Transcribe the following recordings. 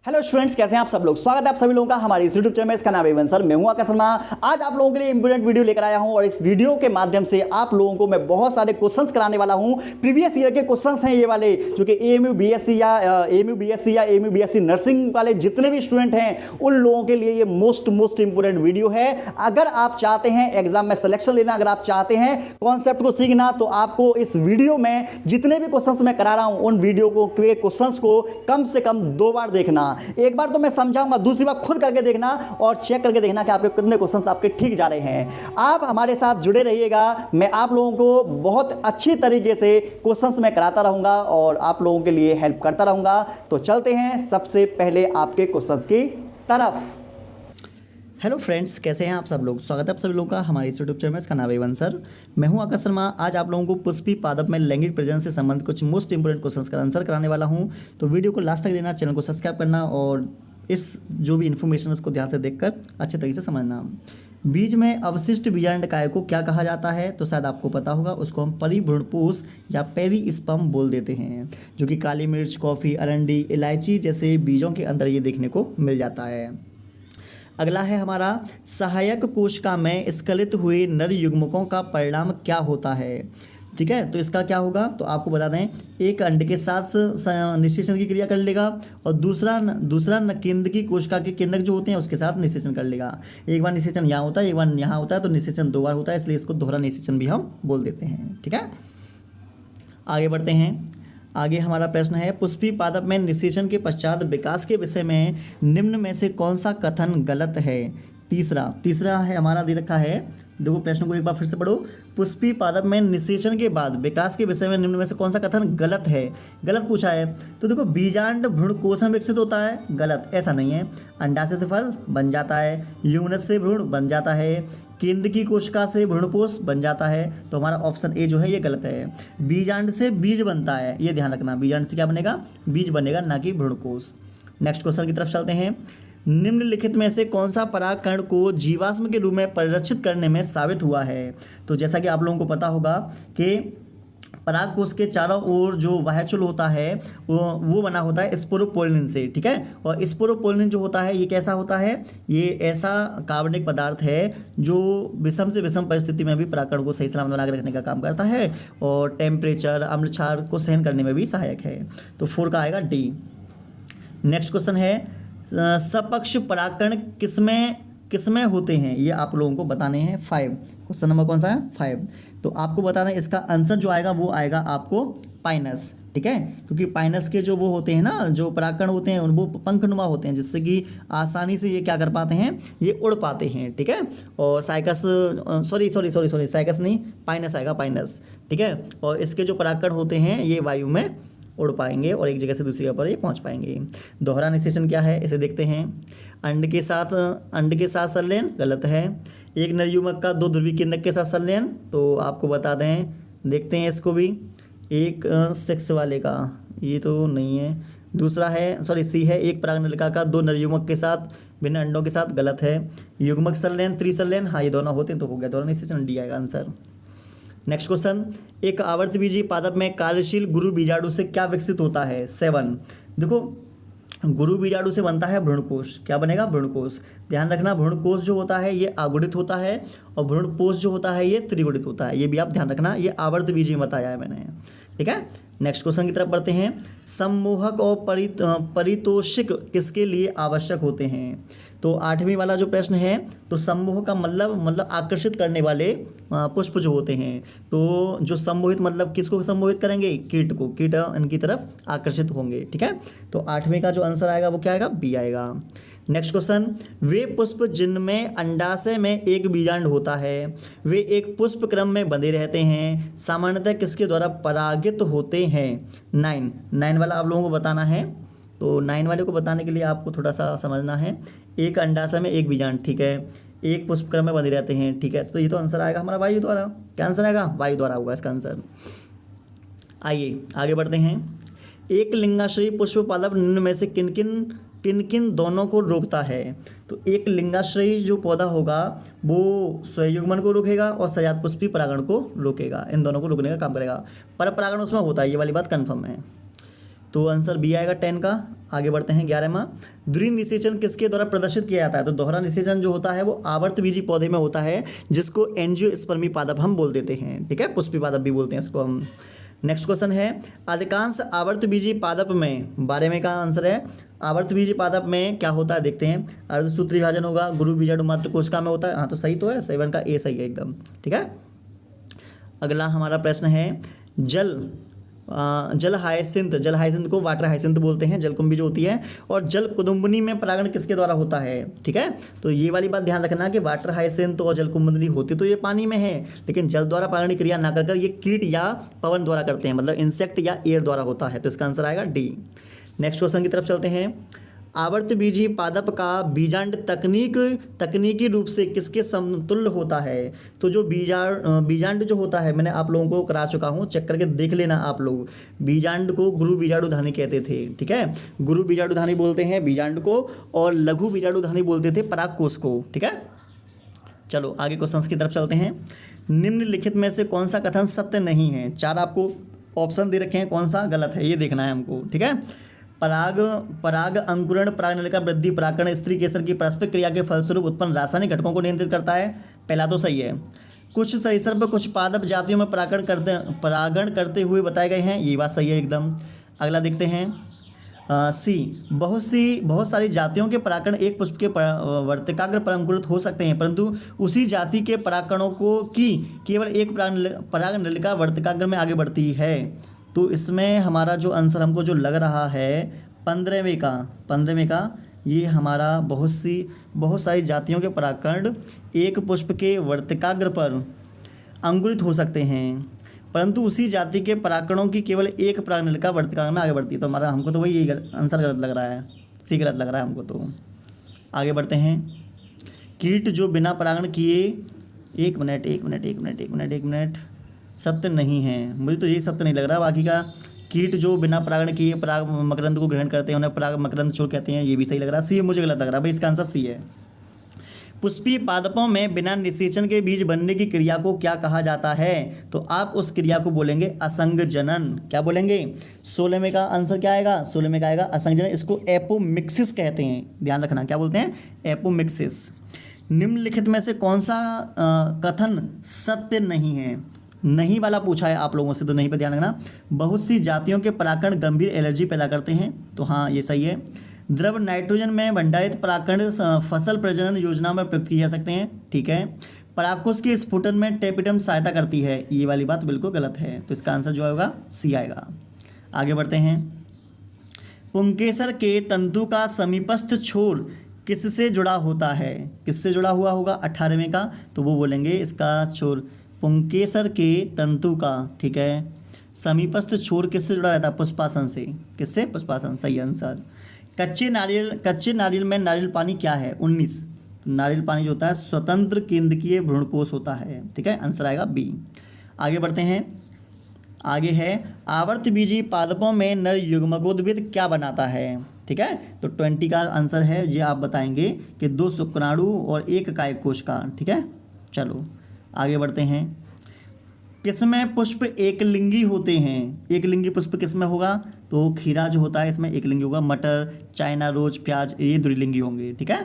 Hello students, कैसे हैं आप सब लोग। स्वागत है आप सभी लोगों का हमारे इस यूट्यूब चैनल में। इसका नाम है सर, मैं हूं आकाश शर्मा। आज आप लोगों के लिए इंपोर्टेंट वीडियो लेकर आया हूं और इस वीडियो के माध्यम से आप लोगों को मैं बहुत सारे क्वेश्चंस कराने वाला हूं। प्रीवियस ईयर के क्वेश्चंस हैं ये वाले, जो कि एएमयू बीएससी या एएमयू बीएससी नर्सिंग वाले जितने भी स्टूडेंट हैं उन लोगों के लिए ये मोस्ट इंपोर्टेंट वीडियो है। अगर आप चाहते हैं एग्जाम में सिलेक्शन लेना, अगर आप चाहते हैं कॉन्सेप्ट को सीखना, तो आपको इस वीडियो में जितने भी क्वेश्चंस मैं करा रहा हूं उन वीडियो को क्वेश्चंस को कम से कम 2 बार देखना। एक बार तो मैं समझाऊंगा, दूसरी बार खुद करके देखना और चेक करके देखना कि आपके कितने क्वेश्चंस आपके ठीक जा रहे हैं। आप हमारे साथ जुड़े रहिएगा, मैं आप लोगों को बहुत अच्छी तरीके से क्वेश्चंस मैं कराता रहूंगा और आप लोगों के लिए हेल्प करता रहूंगा। तो चलते हैं सबसे पहले आपके क्वेश्चंस की तरफ। हेलो फ्रेंड्स, कैसे हैं आप सब लोग। स्वागत है आप सभी लोगों का हमारे इस यूट्यूब चैनल में। इसका नाम है सर, मैं हूं आकाश शर्मा। आज आप लोगों को पुष्पी पादप में लैंगिक प्रेजेंस से संबंधित कुछ मोस्ट इंपोर्टेंट क्वेश्चंस का आंसर कराने वाला हूं। तो वीडियो को लास्ट तक देना, चैनल को सब्सक्राइब करना और इस जो भी इन्फॉर्मेशन है उसको ध्यान से देखकर अच्छे तरीके से समझना। बीज में अवशिष्ट बीजांडकाय को क्या कहा जाता है, तो शायद आपको पता होगा। उसको हम परिभ्रूणपोष या पेरिस्पर्म बोल देते हैं, जो कि काली मिर्च, कॉफ़ी, अरंडी, इलायची जैसे बीजों के अंदर ये देखने को मिल जाता है। अगला है हमारा, सहायक कोशिका में स्खलित हुए नर युग्मकों का परिणाम क्या होता है। ठीक है, तो इसका क्या होगा, तो आपको बता दें, एक अंड के साथ निषेचन की क्रिया कर लेगा और दूसरा केंद्रकी कोशिका के केंद्रक जो होते हैं उसके साथ निषेचन कर लेगा। एक बार निषेचन यहाँ होता है, एक बार यहाँ होता है, तो निषेचन 2 बार होता है, इसलिए इसको दोहरा निषेचन भी हम बोल देते हैं। ठीक है, आगे बढ़ते हैं। आगे हमारा प्रश्न है, पुष्पी पादप में निषेचन के पश्चात विकास के विषय में निम्न में से कौन सा कथन गलत है। तीसरा है हमारा दे रखा है, देखो प्रश्न को एक बार फिर से पढ़ो। पुष्पी पादप में निषेचन के बाद विकास के विषय में निम्न में से कौन सा कथन गलत है। गलत पूछा है, तो देखो बीजांड भ्रूणकोश में विकसित होता है, गलत, ऐसा नहीं है। अंडाशय से फल बन जाता है, युग्मनज से भ्रूण बन जाता है, केंद्र की कोशिका से भ्रूणपोष बन जाता है, तो हमारा ऑप्शन ए जो है ये गलत है। बीजांड से बीज बनता है, ये ध्यान रखना, बीजांड से क्या बनेगा, बीज बनेगा, ना कि भ्रूणकोश। नेक्स्ट क्वेश्चन की तरफ चलते हैं। निम्नलिखित में से कौन सा परागकण को जीवाश्म के रूप में परिरक्षित करने में साबित हुआ है। तो जैसा कि आप लोगों को पता होगा कि पराग कोश के चारों ओर जो वाह्यचूल होता है वो बना होता है स्पोरोपोलिन से। ठीक है, और स्पोरोपोलिन जो होता है ये कैसा होता है, ये ऐसा कार्बनिक पदार्थ है जो विषम से विषम परिस्थिति में भी परागकण को सही सलामत बनाकर रखने का काम करता है और टेम्परेचर, अम्ल क्षार को सहन करने में भी सहायक है। तो 4 का आएगा डी। नेक्स्ट क्वेश्चन है, सपक्ष परागकण किसमें होते हैं, ये आप लोगों को बताने हैं। 5 क्वेश्चन नंबर कौन सा है, 5। तो आपको बताना है इसका आंसर जो आएगा वो आएगा आपको पाइनस। ठीक है, क्योंकि पाइनस के जो वो होते हैं ना, जो परागकण होते हैं वो पंखनुमा होते हैं, जिससे कि आसानी से ये क्या कर पाते हैं, ये उड़ पाते हैं। ठीक है, और साइकस साइकस नहीं, पाइनस आएगा, पाइनस। ठीक है, और इसके जो परागकण होते हैं ये वायु में उड़ पाएंगे और एक जगह से दूसरी जगह पर ये पहुंच पाएंगे। दोहरा निषेचन क्या है, इसे देखते हैं। अंड के साथ संलयन गलत है। एक नर युग्मक का 2 ध्रुवीय केंद्रक के साथ संलयन, तो आपको बता दें, देखते हैं इसको भी। एक सेक्स वाले का ये तो नहीं है। दूसरा है सी है, एक परागनलिका का 2 नर युग्मक के साथ भिन्न अंडों के साथ, गलत है। युग्मक संलयन, त्रिसंलयन, हाँ ये दोनों होते हैं तो हो गया, दोनों निषेचन, डी आएगा आंसर। नेक्स्ट क्वेश्चन, एक आवर्तबीजी पादप में कार्यशील गुरु बीजाणु से क्या विकसित होता है। 7 देखो, गुरु बीजाणु से बनता है भ्रूणकोश, क्या बनेगा, भ्रूणकोश। ध्यान रखना, भ्रूणकोश जो होता है ये आगुणित होता है और भ्रूणपोष जो होता है ये त्रिगुणित होता है, ये भी आप ध्यान रखना, ये आवर्तबीजी में बताया है मैंने। ठीक है, नेक्स्ट क्वेश्चन की तरफ बढ़ते हैं। सम्मोहक और परितोषिक किसके लिए आवश्यक होते हैं। तो 8वीं वाला जो प्रश्न है, तो सम्मोह का मतलब आकर्षित करने वाले पुष्प जो होते हैं, तो जो सम्मोहित मतलब किसको सम्मोहित करेंगे, कीट को, कीट इनकी तरफ आकर्षित होंगे। ठीक है, तो 8वीं का जो आंसर आएगा वो क्या आएगा, बी आएगा। नेक्स्ट क्वेश्चन, वे पुष्प जिनमें अंडाशय में एक बीजांड होता है वे एक पुष्प क्रम में बंधे रहते हैं, सामान्यतः किसके द्वारा परागित होते हैं। 9 वाला आप लोगों को बताना है, तो 9 वाले को बताने के लिए आपको थोड़ा सा समझना है। एक अंडाशय में एक बीजांड, ठीक है, एक पुष्प क्रम में बंधे रहते हैं। ठीक है, तो ये तो आंसर आएगा हमारा वायु द्वारा। क्या आंसर आएगा, वायु द्वारा होगा इसका आंसर। आइए आगे बढ़ते हैं। एक लिंगाश्रयी पुष्प पादप निम्न में से किन दोनों को रोकता है। तो एक लिंगाश्रयी जो पौधा होगा वो स्वयुग्मन को रोकेगा और सजात पुष्पी परागण को रोकेगा, इन दोनों को रोकने का काम करेगा। पर परागण उसमें होता है, ये वाली बात कंफर्म है। तो आंसर बी आएगा 10 का। आगे बढ़ते हैं 11वां, द्वितीय निषेचन किसके द्वारा प्रदर्शित किया जाता है? तो दोहरा निषेचन जो होता है वो आवर्तबीजी पौधे में होता है, जिसको एंजियोस्पर्मी पादप हम बोल देते हैं, ठीक है, पुष्पी पादप भी बोलते हैं इसको हम। नेक्स्ट क्वेश्चन है, अधिकांश आवर्तबीजी पादप में, 12वें का आंसर है, आवर्तबीजी पादप में क्या होता है देखते हैं, अर्धसूत्री विभाजन होगा, गुरु बीजाणु मात्र कोशिका में होता है। हाँ तो सही तो है, 7 का ए सही है एकदम, ठीक है। अगला हमारा प्रश्न है, जल हाइसिंथ को वाटर हाइसिंथ बोलते हैं, जलकुंभी जो होती है, और जल कुदुम्बनी में परागण किसके द्वारा होता है? ठीक है, तो ये वाली बात ध्यान रखना कि वाटर हाइसिंथ और जलकुंभनी होती तो ये पानी में है, लेकिन जल द्वारा परागण क्रिया ना कर ये कीट या पवन द्वारा करते हैं, मतलब इंसेक्ट या एयर द्वारा होता है, तो इसका आंसर आएगा डी। नेक्स्ट क्वेश्चन की तरफ चलते हैं, आवर्तबीजी पादप का बीजांड तकनीकी रूप से किसके समतुल्य होता है? तो जो बीजांड जो होता है, मैंने आप लोगों को करा चुका हूँ, चेक करके देख लेना आप लोग। बीजांड को गुरु बीजाणुधानी कहते थे, ठीक है, गुरु बीजाणुधानी बोलते हैं बीजांड को, और लघु बीजाणुधानी बोलते थे परागकोश को, ठीक है। चलो आगे क्वेश्चन की तरफ चलते हैं, निम्नलिखित में से कौन सा कथन सत्य नहीं है? 4 आपको ऑप्शन दे रखे हैं, कौन सा गलत है ये देखना है हमको, ठीक है। पराग अंकुरण, पराग नलिका वृद्धि, परागकण स्त्री केसर की पारस्परिक क्रिया के फलस्वरूप उत्पन्न रासायनिक घटकों को नियंत्रित करता है, पहला तो सही है। कुछ सरीसृप कुछ पादप जातियों में परागण करते हुए बताए गए हैं, ये बात सही है एकदम। अगला देखते हैं, सी, बहुत सारी जातियों के परागकण एक पुष्प के वर्तिकाग्र पर अंकुरित हो सकते हैं, परंतु उसी जाति के परागकणों को की केवल एक पराग नलिका वर्तिकाग्र में आगे बढ़ती है। तो इसमें हमारा जो आंसर हमको जो लग रहा है 15वें का ये हमारा बहुत सारी जातियों के परागकण एक पुष्प के वर्तिकाग्र पर अंकुरित हो सकते हैं, परंतु उसी जाति के परागकणों की केवल एक पराग नलिका वर्तिकाग्र में आगे बढ़ती है। तो हमारा हमको तो वही आंसर गलत लग रहा है, सी गलत लग रहा है हमको। तो आगे बढ़ते हैं, कीट जो बिना परागण किए, एक मिनट, सत्य नहीं है, मुझे तो यही सत्य नहीं लग रहा। बाकी का कीट जो बिना परागण किए पराग मकरंद को ग्रहण करते हैं उन्हें पराग मकरंद छोड़ कहते हैं, ये भी सही लग रहा है। सी मुझे गलत लग रहा है भाई, इसका आंसर सी है। पुष्पी पादपों में बिना निषेचन के बीज बनने की क्रिया को क्या कहा जाता है? तो आप उस क्रिया को बोलेंगे असंगजनन। क्या बोलेंगे? 16वें का आंसर क्या आएगा? 16वें का आएगा असंगजनन। इसको एपोमिक्सिस कहते हैं, ध्यान रखना, क्या बोलते हैं? एपोमिक्सिस। निम्नलिखित में से कौन सा कथन सत्य नहीं है? नहीं वाला पूछा है आप लोगों से, तो नहीं पर ध्यान रखना। बहुत सी जातियों के परागकण गंभीर एलर्जी पैदा करते हैं, तो हाँ ये सही है। द्रव नाइट्रोजन में भंडारित परागकण फसल प्रजनन योजना में प्रयुक्त किए जा सकते हैं, ठीक है। परागकोश के स्फुटन में टेपिडम सहायता करती है, ये वाली बात बिल्कुल गलत है, तो इसका आंसर जो होगा सी आएगा। आगे बढ़ते हैं, पुंकेसर के तंतु का समीपस्थ छोर किससे जुड़ा होता है? किससे जुड़ा हुआ होगा? 18वें का, तो वो बोलेंगे इसका छोर पुंकेसर के तंतु का, ठीक है, समीपस्थ छोर किससे जुड़ा रहता है? पुष्पासन से। किससे? पुष्पासन, सही आंसर। कच्चे नारियल में नारियल पानी क्या है? 19। तो नारियल पानी जो होता है स्वतंत्र केंद्रीय भ्रूणपोष होता है, ठीक है, आंसर आएगा बी। आगे बढ़ते हैं, आगे है आवर्तबीजी पादपों में नर युग्मकोद्भिद क्या बनाता है? ठीक है, तो 20 का आंसर है, ये आप बताएंगे कि 2 शुक्राणु और 1 कायक कोश का, ठीक है। चलो आगे बढ़ते हैं, किसमें पुष्प एकलिंगी होते हैं? एकलिंगी पुष्प किसमें होगा? तो खीरा जो होता है इसमें एकलिंगी होगा, मटर, चाइना रोज, प्याज ये द्विलिंगी होंगे, ठीक है।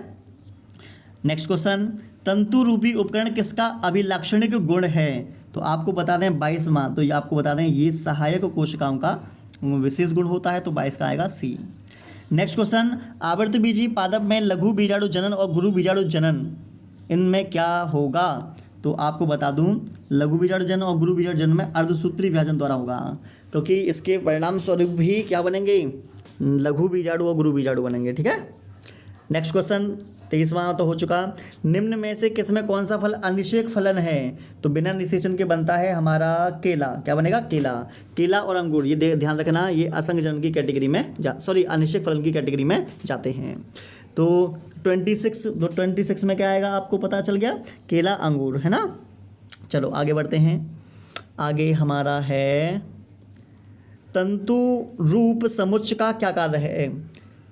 नेक्स्ट क्वेश्चन, तंतु रूपी उपकरण किसका अभिलाक्षणिक गुण है? तो आपको बता दें 22वां, तो ये आपको बता दें ये सहायक कोशिकाओं का विशेष गुण होता है, तो 22 का आएगा सी। नेक्स्ट क्वेश्चन, आवर्तबीजी पादप में लघु बीजाणु जनन और गुरु बीजाणु जनन इनमें क्या होगा? तो आपको बता दूं लघु बीजाणु जनन और गुरु बीजाणु जनन में अर्धसूत्री विभाजन द्वारा होगा, क्योंकि इसके परिणाम स्वरूप भी क्या बनेंगे? लघु बीजाणु और गुरु बीजाणु बनेंगे, ठीक है। नेक्स्ट क्वेश्चन 23वां तो हो चुका, निम्न में से किसमें कौन सा फल अनिषेक फलन है? तो बिना निषेचन के बनता है हमारा केला। क्या बनेगा? केला और अंगूर, ये ध्यान रखना, ये असंगजनन की कैटेगरी में अनिषेक फलन की कैटेगरी में जाते हैं। तो 26 में क्या आएगा आपको पता चल गया, केला अंगूर, है ना। चलो आगे बढ़ते हैं, आगे हमारा है तंतु रूप समुच्चय का क्या कार्य है?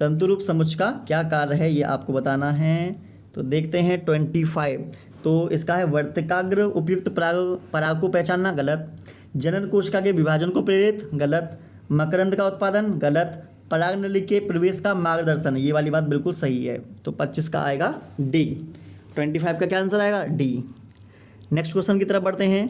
तंतु रूप समुच्चय का क्या कार्य है ये आपको बताना है। तो देखते हैं 25, तो इसका है वर्तिकाग्र उपयुक्त पराग को पहचानना, गलत। जनन कोशिका के विभाजन को प्रेरित, गलत। मकरंद का उत्पादन, गलत। पराग नली के प्रवेश का मार्गदर्शन, ये वाली बात बिल्कुल सही है। तो 25 का आएगा डी। 25 का क्या आंसर आएगा? डी। नेक्स्ट क्वेश्चन की तरफ बढ़ते हैं।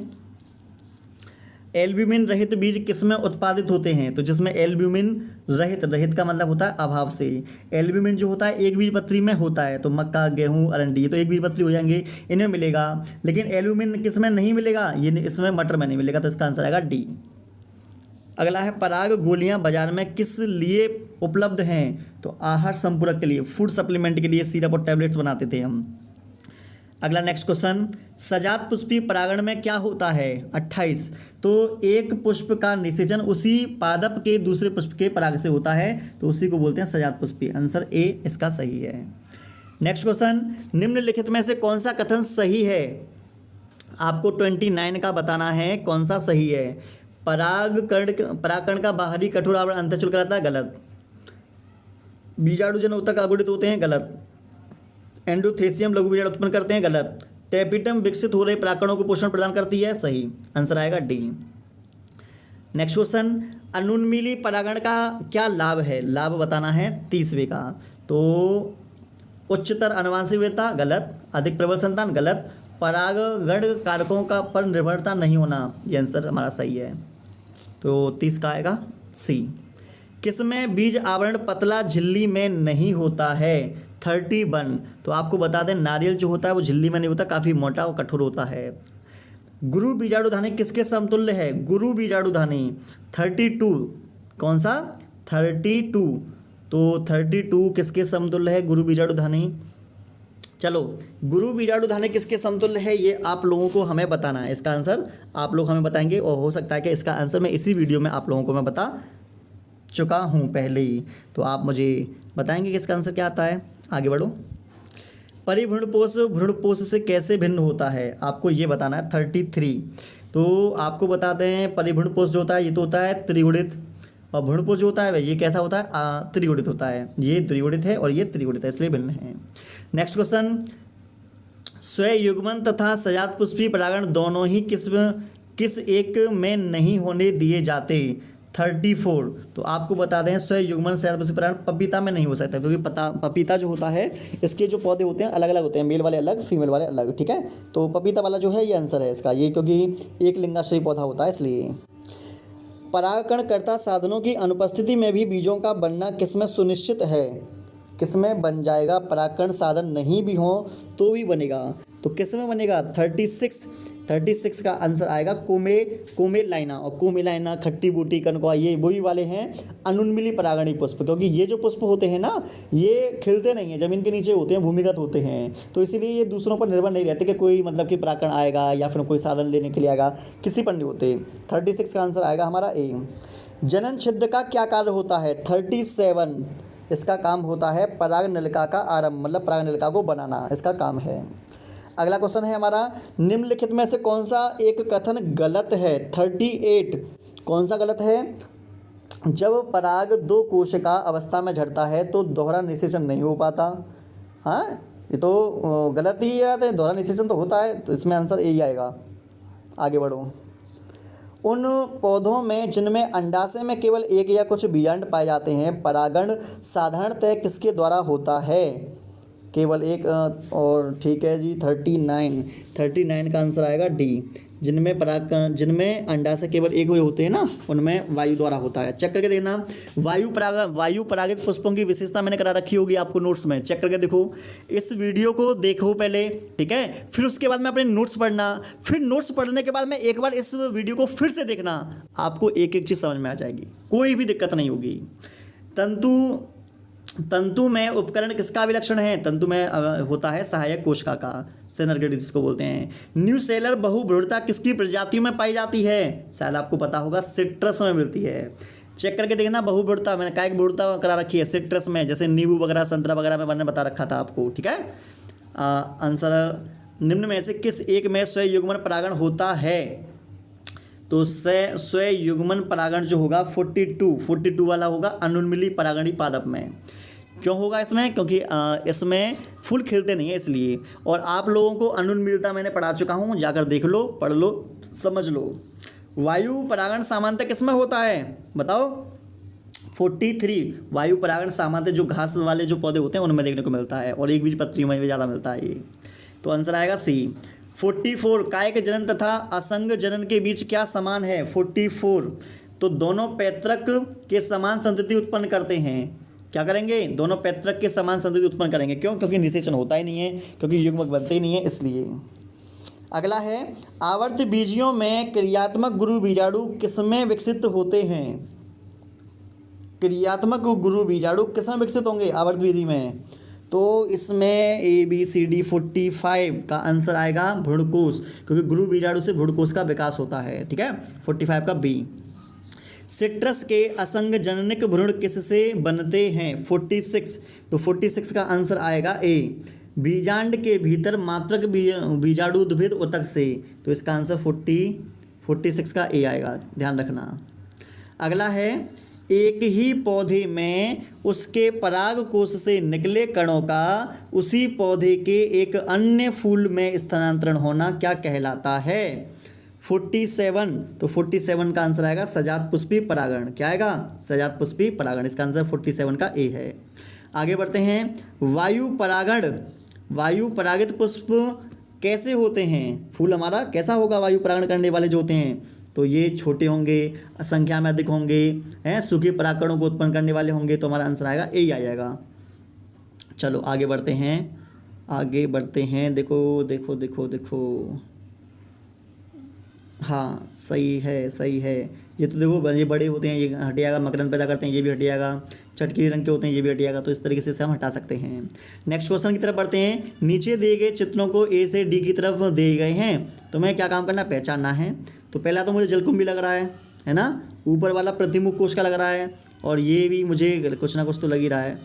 एल्ब्यूमिन रहित बीज किसमें उत्पादित होते हैं? तो जिसमें एल्ब्यूमिन रहित, रहित का मतलब होता है अभाव से। एल्ब्यूमिन जो होता है एक बीजपत्री में होता है, तो मक्का, गेहूं, अरंडी, ये तो एक बीजपत्री हो जाएंगे, इनमें मिलेगा। लेकिन एल्ब्यूमिन किसमें नहीं मिलेगा? ये इसमें मटर में नहीं मिलेगा, तो इसका आंसर आएगा डी। अगला है पराग गोलियां बाजार में किस लिए उपलब्ध हैं? तो आहार संपूरक के लिए, फूड सप्लीमेंट के लिए सिरप और टैबलेट्स बनाते थे हम। अगला नेक्स्ट क्वेश्चन, सजात पुष्पी परागण में क्या होता है? 28। तो एक पुष्प का निषेचन उसी पादप के दूसरे पुष्प के पराग से होता है, तो उसी को बोलते हैं सजात पुष्पी। आंसर ए इसका सही है। नेक्स्ट क्वेश्चन, निम्नलिखित में से कौन सा कथन सही है? आपको 29 का बताना है कौन सा सही है। परागकण का बाहरी कठोर आवरण अंतःचूल कहलाता है, गलत। बीजाणुजन ऊतक अगुणित होते हैं, गलत। एंडोथेसियम लघु बीजाणु उत्पन्न करते हैं, गलत। टेपिटम विकसित हो रहे परागकणों को पोषण प्रदान करती है, सही। आंसर आएगा डी। नेक्स्ट क्वेश्चन, अनुन्मीली परागण का क्या लाभ है? लाभ बताना है 30वें का। तो उच्चतर आनुवंशिक विविधता, गलत। अधिक प्रबल संतान, गलत। परागण कारकों का पर निर्भरता नहीं होना, ये आंसर हमारा सही है। तो 30 का आएगा सी। किसमें बीज आवरण पतला झिल्ली में नहीं होता है? 31। तो आपको बता दें नारियल जो होता है वो झिल्ली में नहीं होता, काफ़ी मोटा और कठोर होता है। गुरु बीजाणुधानी किसके समतुल्य है? गुरु बीजाणुधानी 32। कौन सा? 32। तो 32 किसके समतुल्य है? गुरु बीजाणुधानी। चलो, गुरु बीजाणुधानी किसके समतुल्य है ये आप लोगों को हमें बताना है। इसका आंसर आप लोग हमें बताएंगे, और हो सकता है कि इसका आंसर मैं इसी वीडियो में आप लोगों को मैं बता चुका हूँ पहले ही, तो आप मुझे बताएंगे कि इसका आंसर क्या आता है। आगे बढ़ो। परिभ्रूणपोष भ्रूणपोष से कैसे भिन्न होता है? आपको ये बताना है 33। तो आपको बताते हैं परिभ्रूणपोष जो होता है ये तो होता है त्रिगुणित, और भ्रूणपोष जो होता है ये कैसा होता है? त्रिगुणित होता है। ये द्विगुणित है और ये त्रिगुणित है, इसलिए भिन्न है। नेक्स्ट क्वेश्चन, स्वयुग्मन तथा सजात पुष्पी परागण दोनों ही किस एक में नहीं होने दिए जाते? 34। तो आपको बता दें स्वयुग्मन सजात पुष्पी परागण पपीता में नहीं हो सकता, क्योंकि पपीता जो होता है इसके जो पौधे होते हैं अलग अलग होते हैं, मेल वाले अलग, फीमेल वाले अलग, ठीक है। तो पपीता वाला जो है ये आंसर है इसका, ये क्योंकि एक लिंगाश्रयी पौधा होता है इसलिए। परागणकर्ता साधनों की अनुपस्थिति में भी बीजों का बनना किसमें सुनिश्चित है? किसमें बन जाएगा? परागकण साधन नहीं भी हो तो भी बनेगा, तो किसमें बनेगा? 36 का आंसर आएगा कोमेलाइना। और कोमेलाइना, खट्टी बूटी, कनकवा, ये वही वाले हैं अनुन्मिली परागणी पुष्प, क्योंकि ये जो पुष्प होते हैं ना ये खिलते नहीं हैं, ज़मीन के नीचे होते हैं, भूमिगत होते हैं, तो इसीलिए ये दूसरों पर निर्भर नहीं रहते कि कोई मतलब कि परागकण आएगा या फिर कोई साधन लेने के लिए आएगा, किसी पर नहीं होते। 36 का आंसर आएगा हमारा ए। जनन छिद्र का क्या कार्य होता है? 37। इसका काम होता है पराग नलिका का आरंभ, मतलब पराग नलिका को बनाना इसका काम है। अगला क्वेश्चन है हमारा, निम्नलिखित में से कौन सा एक कथन गलत है? 38। कौन सा गलत है? जब पराग दो कोशिका अवस्था में झड़ता है तो दोहरा निषेचन नहीं हो पाता। हाँ, ये तो गलत ही है, दोहरा निषेचन तो होता है, तो इसमें आंसर ए ही आएगा। आगे बढ़ो। उन पौधों में जिनमें अंडाशय में केवल एक या कुछ बीजांड पाए जाते हैं, परागण साधारणतः किसके द्वारा होता है? केवल एक, और ठीक है जी 39 का आंसर आएगा डी। जिनमें अंडाशय केवल एक हुए होते हैं ना, उनमें वायु द्वारा होता है। चेक करके देखना, वायु परागित पुष्पों की विशेषता मैंने करा रखी होगी आपको नोट्स में, चेक करके देखो। इस वीडियो को देखो पहले, ठीक है, फिर उसके बाद में अपने नोट्स पढ़ना, फिर नोट्स पढ़ने के बाद में एक बार इस वीडियो को फिर से देखना, आपको एक एक चीज़ समझ में आ जाएगी, कोई भी दिक्कत नहीं होगी। तंतु में उपकरण किसका विलक्षण है? तंतु में होता है सहायक कोशिका का, सिनर्गिड जिसको बोलते हैं। न्यूसेलर बहुभ्रूणता किसकी प्रजातियों में पाई जाती है? शायद आपको पता होगा, सिट्रस में मिलती है। चेक करके देखना, बहुभ्रूणता मैंने कायिक भ्रूणता करा रखी है सिट्रस में, जैसे नींबू वगैरह, संतरा वगैरह में मैंने बता रखा था आपको, ठीक है। आंसर, निम्न में से किस एक में स्वयुग्मन परागण होता है? तो स्वयुग्मन परागण जो होगा 42 वाला होगा अनुन्मिली परागणी पादप में। क्यों होगा इसमें? क्योंकि इसमें फूल खिलते नहीं है इसलिए। और आप लोगों को अनुन्मिलता मैंने पढ़ा चुका हूँ, जाकर देख लो, पढ़ लो, समझ लो। वायु परागण सामान्यतः किसमें होता है बताओ? 43 वायु परागण सामान्यतः जो घास वाले जो पौधे होते हैं उनमें देखने को मिलता है, और एक बीज पत्रियों में भी ज़्यादा मिलता है ये। तो आंसर आएगा सी। 44 कायिक जनन तथा असंग जनन के बीच क्या समान है? 44 तो दोनों पैतृक के समान संतति उत्पन्न करते हैं। क्या करेंगे? दोनों पैतृक के समान संतति उत्पन्न करेंगे। क्यों? क्योंकि निषेचन होता ही नहीं है, क्योंकि युग्मक बनते ही नहीं है, इसलिए। अगला है आवर्त बीजियों में क्रियात्मक गुरु बीजाणु किसमें विकसित होते हैं? क्रियात्मक गुरु बीजाणु किसमें विकसित होंगे आवर्त विधि में? तो इसमें ABCD 45 का आंसर आएगा भ्रूणकोश, क्योंकि गुरु बीजाणु से भ्रूणकोश का विकास होता है। ठीक है, 45 का बी। सिट्रस के असंग जननिक भ्रूण किससे बनते हैं? 46 तो 46 का आंसर आएगा ए। बीजांड के भीतर मात्रक बीजाणुद्भिद ऊतक से, तो इसका आंसर 46 का ए आएगा, ध्यान रखना। अगला है एक ही पौधे में उसके पराग कोश से निकले कणों का उसी पौधे के एक अन्य फूल में स्थानांतरण होना क्या कहलाता है? 47 तो 47 का आंसर आएगा सजात पुष्पी परागण। क्या आएगा? सजात पुष्पी परागण। इसका आंसर 47 का ए है। आगे बढ़ते हैं। वायु परागण, वायु परागित पुष्प कैसे होते हैं? फूल हमारा कैसा होगा वायु परागण करने वाले जो होते हैं? तो ये छोटे होंगे, संख्या में अधिक होंगे, हैं, सूखे परागकणों को उत्पन्न करने वाले होंगे। तो हमारा आंसर आएगा ए ही आ जाएगा। चलो आगे बढ़ते हैं, आगे बढ़ते हैं। देखो देखो देखो देखो, हाँ सही है, सही है। ये तो देखो ये बड़े होते हैं, ये हट जाएगा। मकरंद पैदा करते हैं, ये भी हट जाएगा। चटकी रंग के होते हैं, ये भी हट जाएगा। तो इस तरीके से हम हटा सकते हैं। नेक्स्ट क्वेश्चन की तरफ बढ़ते हैं। नीचे दिए गए चित्रों को ए से डी की तरफ दिए गए हैं, तो मैं क्या काम करना, पहचानना है। तो पहला तो मुझे जलकुंभी लग रहा है ना, ऊपर वाला प्रतिमुख कोश का लग रहा है, और ये भी मुझे कुछ ना कुछ तो लग ही रहा है।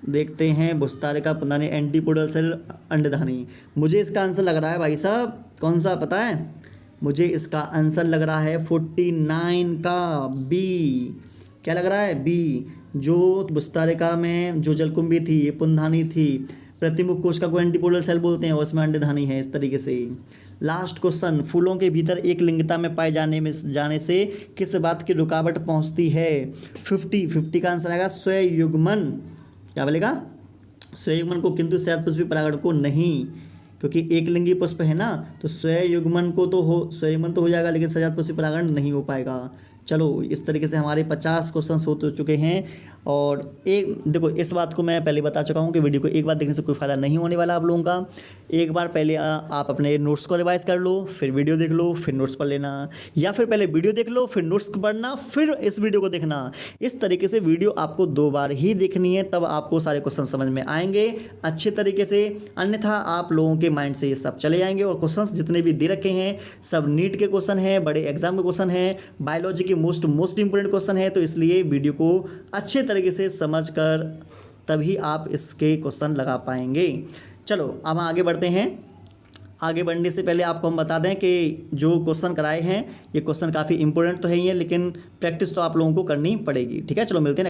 देखते हैं भुस्तारिका, पुंधानी, एंटीपोडल सेल, अंडधानी। मुझे इसका आंसर लग रहा है भाई साहब, कौन सा पता है? मुझे इसका आंसर लग रहा है 49 का बी। क्या लग रहा है? बी। जो भुस्तारिका में जो जलकुंभी थी, ये पुंधानी थी, प्रतिमुख कोशिका को एंटीपोडल सेल बोलते हैं, और इसमें अंडधानी है। इस तरीके से। Last question. फूलों के भीतर एक लिंगता में पाए जाने से किस बात की रुकावट पहुंचती है? 50 का आंसर आएगा स्वयुग्मन। क्या बोलेगा? स्वयुग्मन को, किंतु शहद पुष्पी परागण को नहीं, क्योंकि एक लिंगी पुष्प है ना। तो स्वयुग्मन तो हो जाएगा, लेकिन सजात पुष्पी परागण नहीं हो पाएगा। चलो इस तरीके से हमारे 50 क्वेश्चन हो चुके हैं। और एक देखो, इस बात को मैं पहले बता चुका हूँ कि वीडियो को एक बार देखने से कोई फ़ायदा नहीं होने वाला आप लोगों का। एक बार पहले आप अपने नोट्स को रिवाइज कर लो, फिर वीडियो देख लो, फिर नोट्स पढ़ लेना, या फिर पहले वीडियो देख लो, फिर नोट्स पढ़ना, फिर इस वीडियो को देखना। इस तरीके से वीडियो आपको 2 बार ही देखनी है, तब आपको सारे क्वेश्चन समझ में आएंगे अच्छे तरीके से। अन्यथा आप लोगों के माइंड से ये सब चले जाएंगे। और क्वेश्चन जितने भी दे रखे हैं सब नीट के क्वेश्चन हैं, बड़े एग्जाम के क्वेश्चन हैं, बायोलॉजी के मोस्ट इंपॉर्टेंट क्वेश्चन है। तो इसलिए वीडियो को अच्छे तरीके से समझ कर तभी आप इसके क्वेश्चन लगा पाएंगे। चलो अब आगे बढ़ते हैं। आगे बढ़ने से पहले आपको हम बता दें कि जो क्वेश्चन कराए हैं ये क्वेश्चन काफ़ी इंपॉर्टेंट तो है ही है, लेकिन प्रैक्टिस तो आप लोगों को करनी पड़ेगी। ठीक है, चलो मिलते हैं।